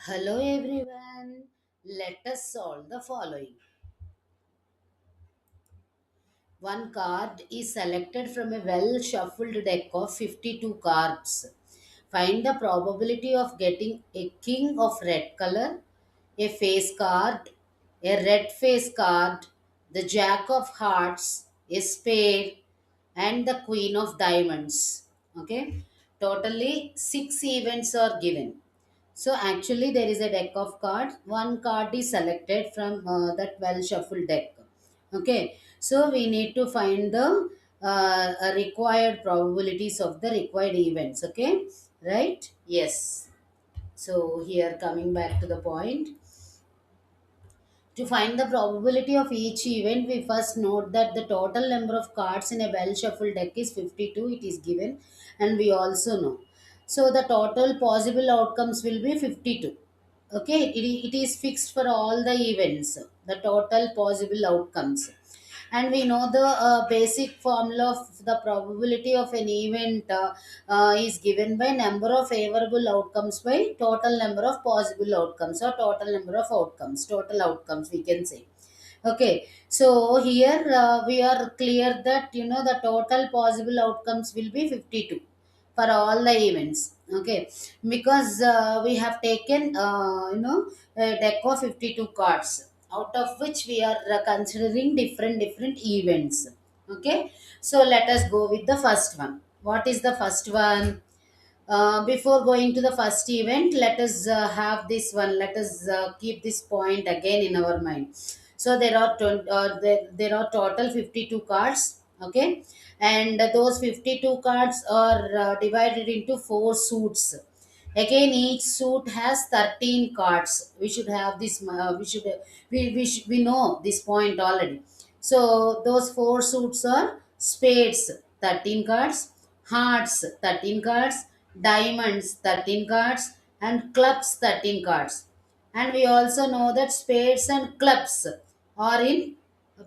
Hello everyone. Let us solve the following. One card is selected from a well shuffled deck of 52 cards. Find the probability of getting a king of red color, a face card, a red face card, the jack of hearts, a spade, and the queen of diamonds. Okay, totally 6 events are given. So actually, there is a deck of cards. One card is selected from that well shuffled deck. Okay, so we need to find the required probabilities of the required events. Okay, right? Yes. So here, coming back to the point, to find the probability of each event, we first note that the total number of cards in a well shuffled deck is 52. It is given, and we also know. So the total possible outcomes will be 52. Okay, it is fixed for all the events, the total possible outcomes. And we know the basic formula of the probability of an event is given by number of favorable outcomes by total number of possible outcomes, or total number of outcomes, total outcomes we can say. Okay, so here we are clear that the total possible outcomes will be 52 for all the events. Okay, because we have taken a deck of 52 cards, out of which we are considering different events. Okay, so let us go with the first one. What is the first one? Before going to the first event, let us have this one. Let us keep this point again in our mind. So there are there are total 52 cards. Okay, and those 52 cards are divided into four suits. Again, each suit has 13 cards. We should have this. We know this point already. So those four suits are spades, 13 cards, hearts, 13 cards, diamonds, 13 cards, and clubs, 13 cards. And we also know that spades and clubs are in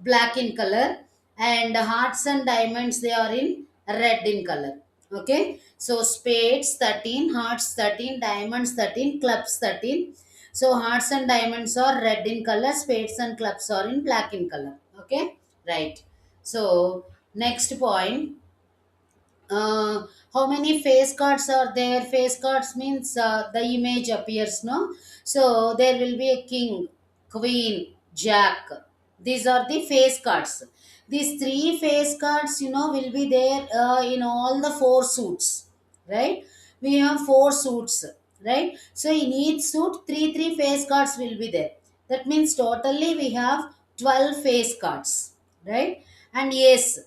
black in color, and hearts and diamonds, they are in red in color. Okay, so spades 13, hearts 13, diamonds 13, clubs 13. So hearts and diamonds are red in color, spades and clubs are in black in color. Okay, right. So next point, how many face cards are there? Face cards means the image appears, no? So there will be a king, queen, jack. These are the face cards. These three face cards, will be there in all the four suits, right? We have four suits, right? So in each suit, three face cards will be there. That means totally we have 12 face cards, right? And yes,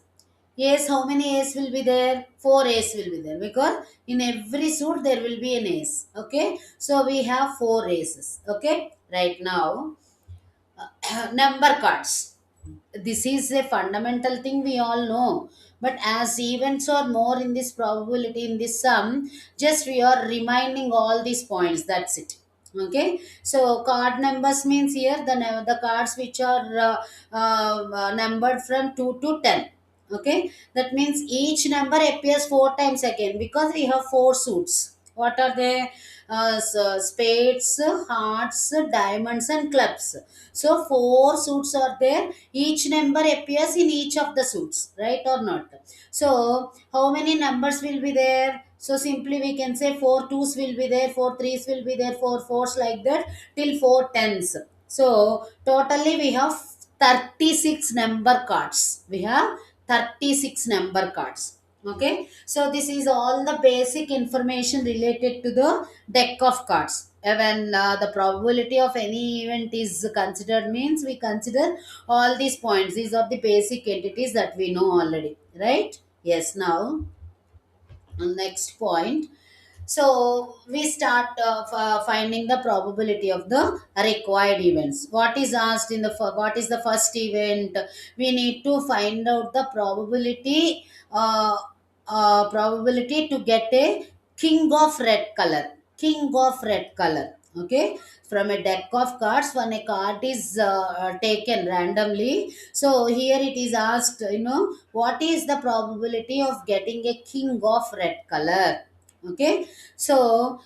Ace, how many A's will be there? Four A's will be there, because in every suit there will be an ace. Okay, so we have four aces. Okay, right now, number cards. This is a fundamental thing we all know. But as events are more in this probability, in this sum, just we are reminding all these points. That's it. Okay, so card numbers means here the cards which are numbered from 2 to 10. Okay, that means each number appears four times again, because we have four suits. What are they? So spades, hearts, diamonds, and clubs. So four suits are there. Each number appears in each of the suits, right or not? So how many numbers will be there? So simply we can say four twos will be there, four threes will be there, four fours, like that till four tens. So totally we have 36 number cards. We have 36 number cards. Okay, so this is all the basic information related to the deck of cards. When the probability of any event is considered, means we consider all these points. These are the basic entities that we know already, right? Yes. Now, next point, so we start finding the probability of the required events. What is asked in the what is the first event? We need to find out the probability to get a king of red color. King of red color. Okay, from a deck of cards, when a card is taken randomly, so here it is asked, what is the probability of getting a king of red color? Okay, so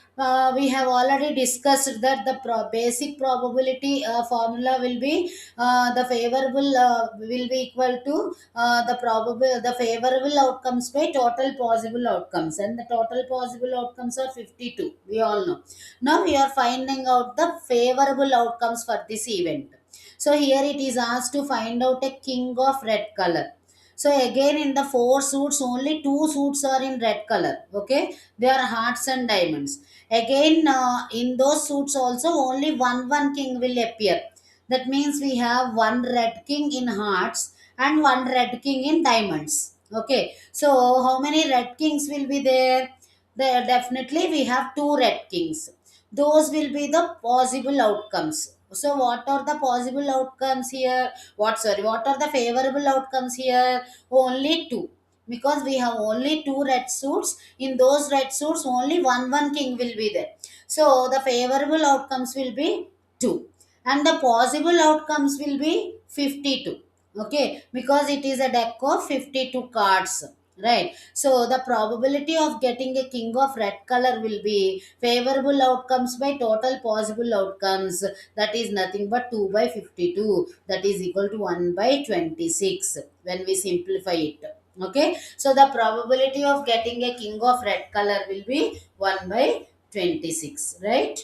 we have already discussed that the basic probability formula will be the favorable will be equal to the favorable outcomes by total possible outcomes, and the total possible outcomes are 52, we all know. Now we are finding out the favorable outcomes for this event. So here it is asked to find out a king of red color. So again, in the four suits, only two suits are in red color. Okay, they are hearts and diamonds. Again, in those suits also, only one king will appear. That means we have one red king in hearts and one red king in diamonds. Okay, so how many red kings will be there? There definitely we have two red kings. Those will be the possible outcomes. So what are the possible outcomes here? What are the favorable outcomes here? Only two, because we have only two red suits. In those red suits, only one king will be there. So the favorable outcomes will be two, and the possible outcomes will be 52. Okay, because it is a deck of 52 cards, right? So the probability of getting a king of red color will be favorable outcomes by total possible outcomes, that is nothing but 2 by 52, that is equal to 1 by 26 when we simplify it. Okay, so the probability of getting a king of red color will be 1 by 26, right?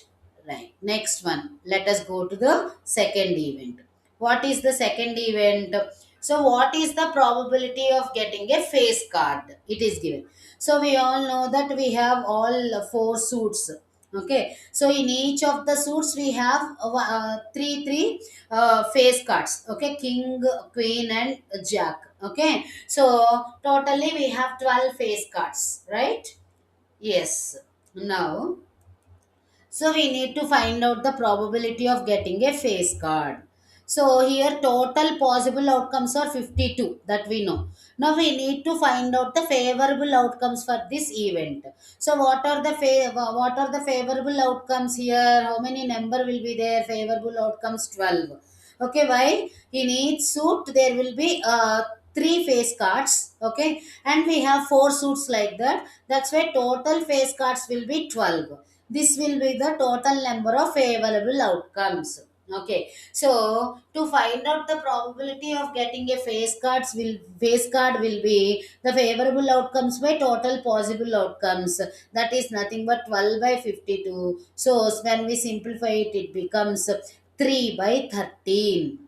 Right. Next one, let us go to the second event. What is the second event? So what is the probability of getting a face card? It is given. So we all know that we have all four suits. Okay, so in each of the suits we have three face cards. Okay, king, queen, and jack. Okay, so totally we have 12 face cards, right? Yes. Now, so we need to find out the probability of getting a face card. So here total possible outcomes are 52, that we know. Now we need to find out the favorable outcomes for this event. So what are the favorable outcomes here? How many number will be there? Favorable outcomes 12. Okay, why? In each suit there will be three face cards. Okay, and we have four suits like that. That's why total face cards will be 12. This will be the total number of favorable outcomes. Okay, so to find out the probability of getting a face card will be the favorable outcomes by total possible outcomes, that is nothing but 12 by 52. So when we simplify it, it becomes 3 by 13.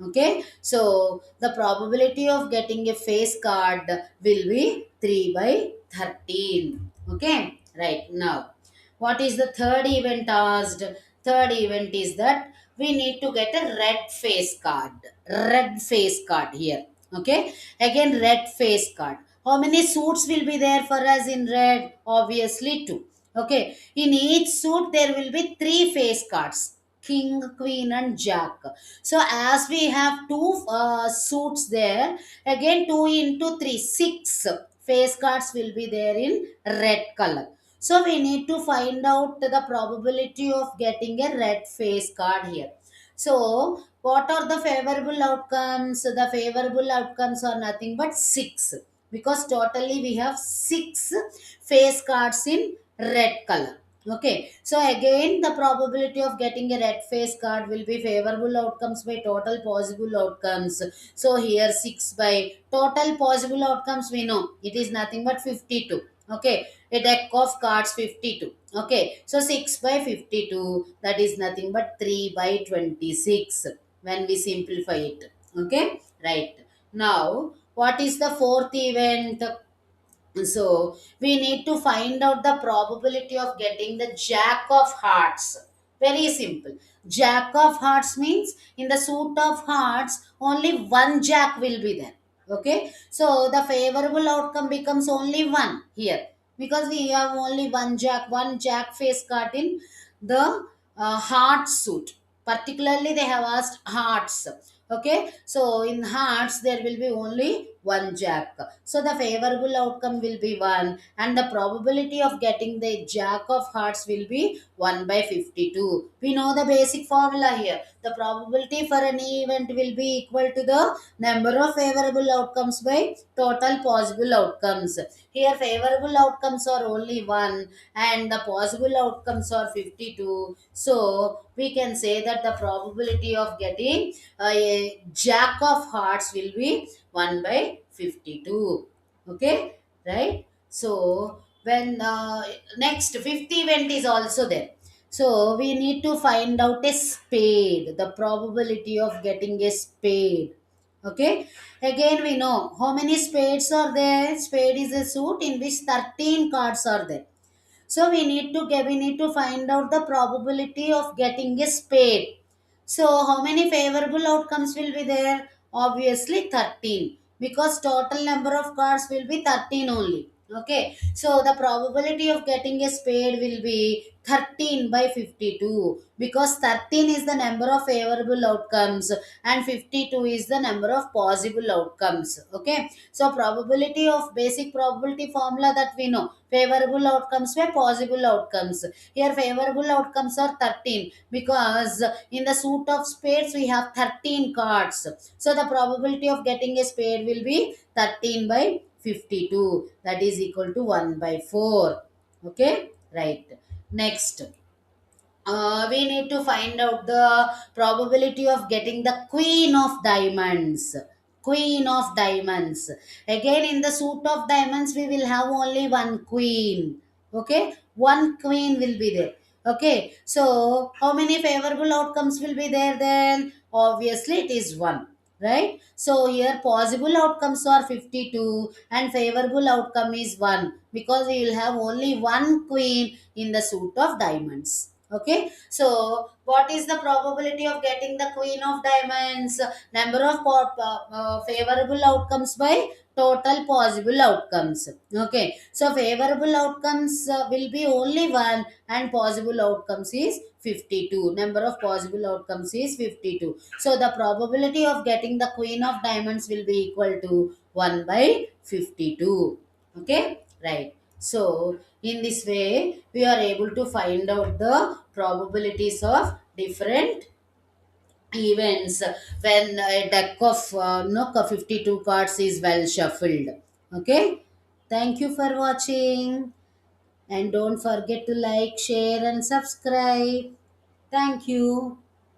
Okay, so the probability of getting a face card will be 3 by 13. Okay, right. Now what is the third event asked? Third event is that we need to get a red face card. Red face card here. Okay. Again, red face card. How many suits will be there for us in red? Obviously, two. Okay. In each suit, there will be three face cards: king, queen, and jack. So, as we have two suits there, again, 2 into 3, 6 face cards will be there in red color. So we need to find out the probability of getting a red face card here. So what are the favorable outcomes? The favorable outcomes are nothing but 6, because totally we have 6 face cards in red color. Okay, so again the probability of getting a red face card will be favorable outcomes by total possible outcomes. So here 6 by total possible outcomes, we know it is nothing but 52. Okay, a deck of cards 52. Okay, so 6 by 52, that is nothing but 3 by 26 when we simplify it. Okay, right. Now what is the fourth event? So we need to find out the probability of getting the jack of hearts. Very simple. Jack of hearts means in the suit of hearts, only one jack will be there. Okay. So the favorable outcome becomes only one here, because we have only one jack face card in the heart suit. Particularly, they have asked hearts. Okay. So in hearts, there will be only 1 jack. So the favorable outcome will be 1, and the probability of getting the jack of hearts will be 1 by 52. We know the basic formula here. The probability for any event will be equal to the number of favorable outcomes by total possible outcomes. Here favorable outcomes are only 1 and the possible outcomes are 52. So we can say that the probability of getting a jack of hearts will be 1 by 52. Okay, right? So when next fifth event is also there. So we need to find out a spade, the probability of getting a spade. Okay, again we know how many spades are there. Spade is a suit in which 13 cards are there. So we need to find out the probability of getting a spade. So how many favorable outcomes will be there? Obviously 13, because total number of cards will be 13 only. Okay, so the probability of getting a spade will be 13 by 52, because 13 is the number of favorable outcomes and 52 is the number of possible outcomes. Okay, so probability of basic probability formula that we know, favorable outcomes by possible outcomes. Here favorable outcomes are 13, because in the suit of spades we have 13 cards. So the probability of getting a spade will be 13 by 52, that is equal to 1 by 4. Okay, right. Next, we need to find out the probability of getting the queen of diamonds. Queen of diamonds. Again, in the suit of diamonds, we will have only one queen. Okay, one queen will be there. Okay, so how many favorable outcomes will be there then? Obviously, it is one, right? So here possible outcomes are 52 and favorable outcome is 1, because we will have only one queen in the suit of diamonds. Okay, so what is the probability of getting the queen of diamonds? Number of favorable outcomes by total possible outcomes. Okay, so favorable outcomes will be only one and possible outcomes is 52. Number of possible outcomes is 52. So the probability of getting the queen of diamonds will be equal to 1 by 52. Okay, right. So in this way, we are able to find out the probabilities of different events when a deck of 52 cards is well shuffled. Okay, thank you for watching, and don't forget to like, share, and subscribe. Thank you.